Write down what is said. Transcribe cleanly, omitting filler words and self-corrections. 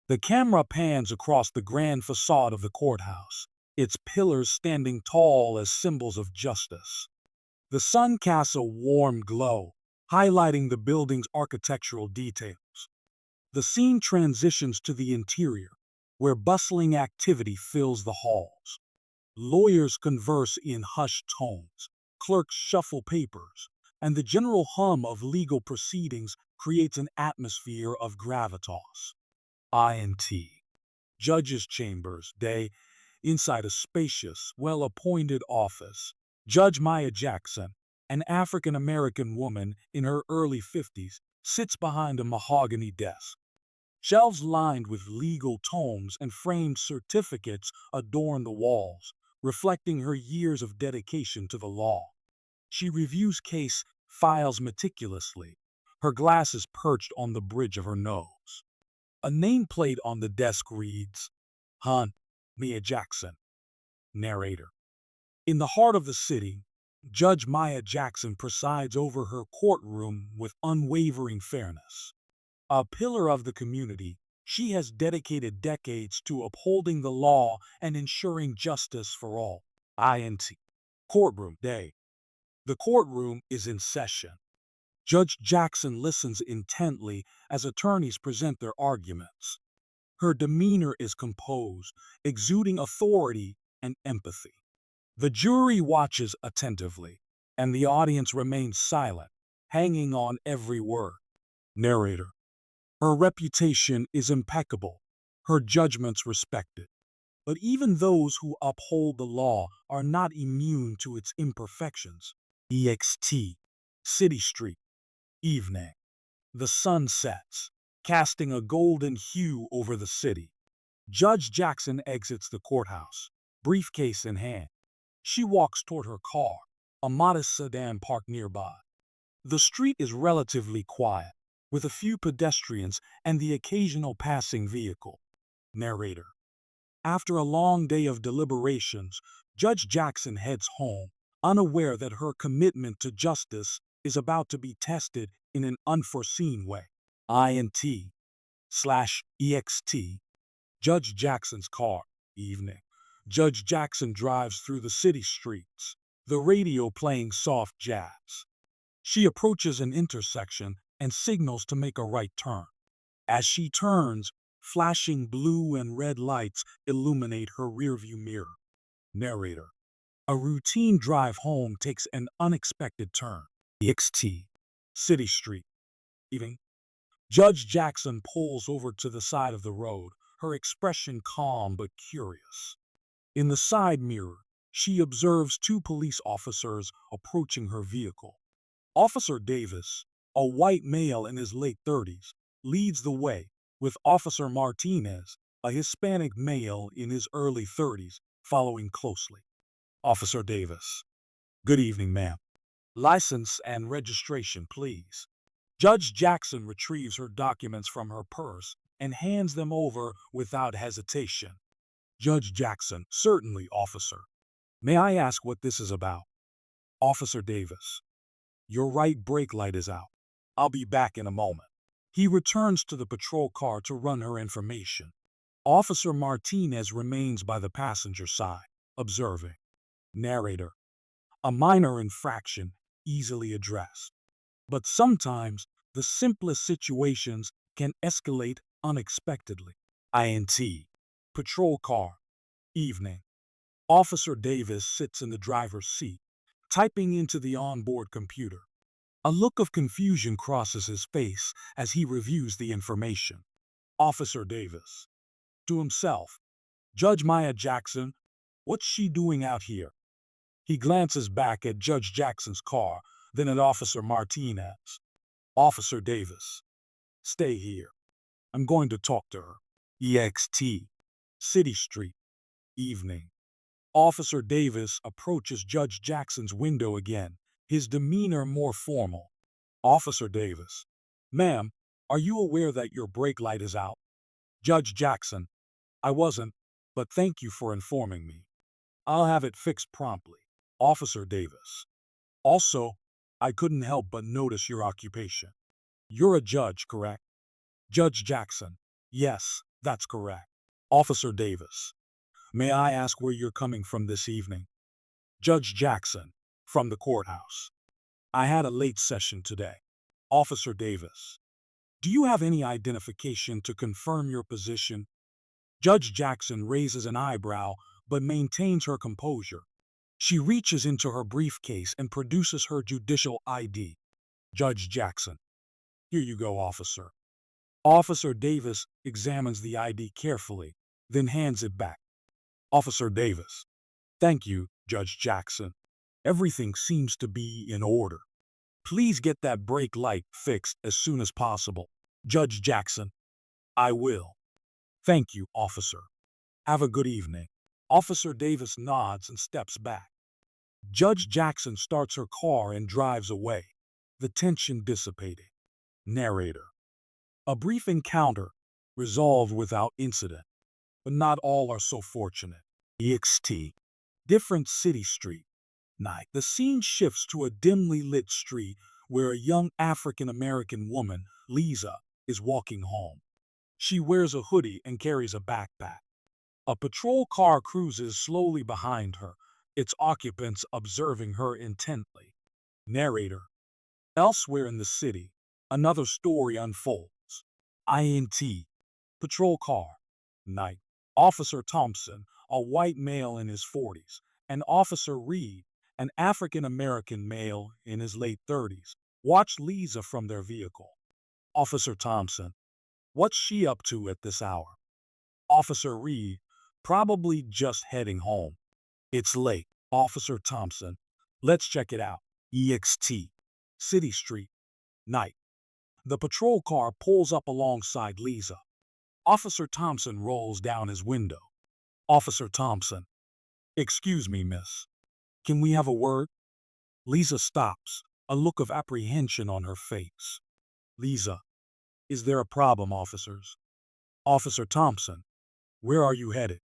The camera pans across the grand facade of the courthouse, its pillars standing tall as symbols of justice. The sun casts a warm glow, highlighting the building's architectural details. The scene transitions to the interior, where bustling activity fills the halls. Lawyers converse in hushed tones, clerks shuffle papers, and the general hum of legal proceedings creates an atmosphere of gravitas. INT. Judges' chambers, day, inside a spacious, well-appointed office. Judge Maya Jackson, an African-American woman in her early 50s, sits behind a mahogany desk. Shelves lined with legal tomes and framed certificates adorn the walls, reflecting her years of dedication to the law. She reviews case files meticulously, her glasses perched on the bridge of her nose. A nameplate on the desk reads, Hunt, Mia Jackson, narrator. In the heart of the city, Judge Maya Jackson presides over her courtroom with unwavering fairness. A pillar of the community, she has dedicated decades to upholding the law and ensuring justice for all. INT. Courtroom day. The courtroom is in session. Judge Jackson listens intently as attorneys present their arguments. Her demeanor is composed, exuding authority and empathy. The jury watches attentively, and the audience remains silent, hanging on every word. Narrator. Her reputation is impeccable, her judgments respected. But even those who uphold the law are not immune to its imperfections. EXT. City Street. Evening. The sun sets, casting a golden hue over the city. Judge Jackson exits the courthouse, briefcase in hand. She walks toward her car, a modest sedan parked nearby. The street is relatively quiet, with a few pedestrians and the occasional passing vehicle. Narrator. After a long day of deliberations, Judge Jackson heads home, unaware that her commitment to justice is about to be tested in an unforeseen way. INT/EXT. Judge Jackson's car. Evening. Judge Jackson drives through the city streets, the radio playing soft jazz. She approaches an intersection and signals to make a right turn. As she turns, flashing blue and red lights illuminate her rearview mirror. Narrator. A routine drive home takes an unexpected turn. EXT. City Street. Evening. Judge Jackson pulls over to the side of the road, her expression calm but curious. In the side mirror, she observes two police officers approaching her vehicle. Officer Davis, a white male in his late 30s, leads the way, with Officer Martinez, a Hispanic male in his early 30s, following closely. Officer Davis. Good evening, ma'am. License and registration, please. Judge Jackson retrieves her documents from her purse and hands them over without hesitation. Judge Jackson. Certainly, officer. May I ask what this is about? Officer Davis. Your right brake light is out. I'll be back in a moment. He returns to the patrol car to run her information. Officer Martinez remains by the passenger side, observing. Narrator. A minor infraction, easily addressed. But sometimes, the simplest situations can escalate unexpectedly. INT. Patrol car. Evening. Officer Davis sits in the driver's seat, typing into the onboard computer. A look of confusion crosses his face as he reviews the information. Officer Davis. To himself. Judge Maya Jackson, what's she doing out here? He glances back at Judge Jackson's car, then at Officer Martinez. Officer Davis. Stay here. I'm going to talk to her. EXT. City Street. Evening. Officer Davis approaches Judge Jackson's window again, his demeanor more formal. Officer Davis. Ma'am, are you aware that your brake light is out? Judge Jackson. I wasn't, but thank you for informing me. I'll have it fixed promptly. Officer Davis. Also, I couldn't help but notice your occupation. You're a judge, correct? Judge Jackson. Yes, That's correct. Officer Davis, may I ask where you're coming from this evening? Judge Jackson, from the courthouse. I had a late session today. Officer Davis, do you have any identification to confirm your position? Judge Jackson raises an eyebrow but maintains her composure. She reaches into her briefcase and produces her judicial ID. Judge Jackson, here you go, officer. Officer Davis examines the ID carefully, then hands it back. Officer Davis, thank you, Judge Jackson. Everything seems to be in order. Please get that brake light fixed as soon as possible. Judge Jackson, I will. Thank you, officer. Have a good evening. Officer Davis nods and steps back. Judge Jackson starts her car and drives away, the tension dissipating. Narrator. A brief encounter, resolved without incident. But not all are so fortunate. EXT. Different city street. Night. The scene shifts to a dimly lit street where a young African-American woman, Lisa, is walking home. She wears a hoodie and carries a backpack. A patrol car cruises slowly behind her, its occupants observing her intently. Narrator. Elsewhere in the city, another story unfolds. INT. Patrol car. Night. Officer Thompson, a white male in his 40s, and Officer Reed, an African-American male in his late 30s, watch Lisa from their vehicle. Officer Thompson. What's she up to at this hour? Officer Reed. Probably just heading home. It's late. Officer Thompson. Let's check it out. EXT. City Street. Night. The patrol car pulls up alongside Lisa. Officer Thompson rolls down his window. Officer Thompson. Excuse me, miss. Can we have a word? Lisa stops, a look of apprehension on her face. Lisa. Is there a problem, officers? Officer Thompson. Where are you headed?